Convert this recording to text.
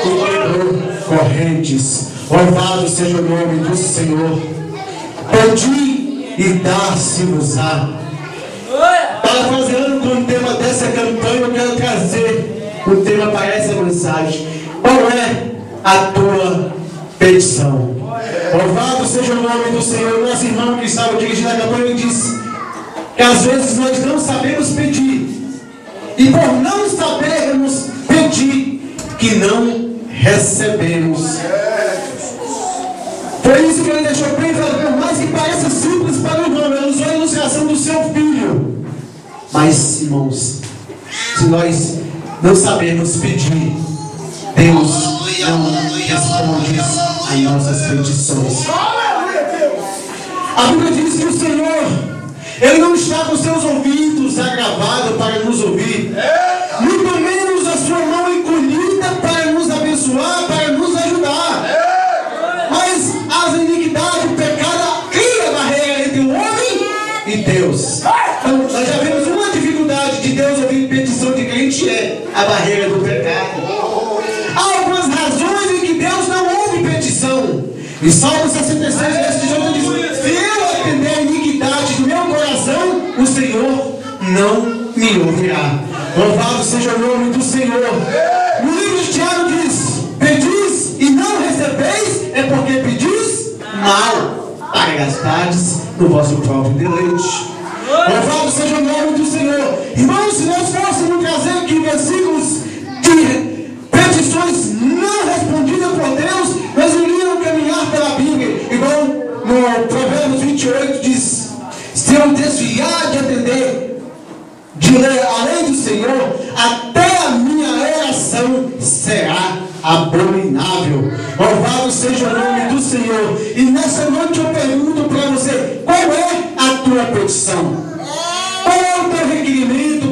e quebrou correntes. Louvado seja o nome do Senhor. Pedi e dar-se-vos-á. Parafraseando com o tema dessa campanha, eu quero trazer o tema para essa mensagem. Qual é a tua petição? Louvado seja o nome do Senhor. Nosso irmão que estava dirigindo a campanha disse que às vezes nós não sabemos pedir, e por não sabermos pedir, que não recebemos. Foi isso que ele deixou bem claro, por mais que pareça simples para o irmão. Ele usou a ilustração do seu filho. Mas, irmãos, se nós não sabemos pedir, Deus não responde às nossas petições. A Bíblia diz que o Senhor, Ele não está com seus ouvidos agravados para nos ouvir, muito menos a sua mão encolhida para nos abençoar, para nos ajudar. Mas as iniquidades, o pecado cria barreira entre o homem e Deus. Então, nós já vemos uma dificuldade de Deus ouvir petição de crente, é a barreira do pecado. Há algumas razões em que Deus não ouve petição. Em Salmo 66, verso 18 diz: se eu atender a iniquidade do meu coração, o Senhor não me ouvirá. Louvado seja o nome do Senhor. No livro de Tiago diz: pedis e não recebeis, é porque pedis mal, para gastardes no vosso próprio deleite. Louvado seja o nome do Senhor. Irmãos, se nós fôssemos trazer aqui versículos de petições não respondidas por Deus, nós iríamos caminhar pela Bíblia. Igual no Provérbios 28 diz: se eu desviar de atender, de ler a lei do Senhor, até a minha oração será abominável. Louvado seja o nome do Senhor. E nessa noite eu pergunto para você: qual é a tua petição? Qual é o teu requerimento?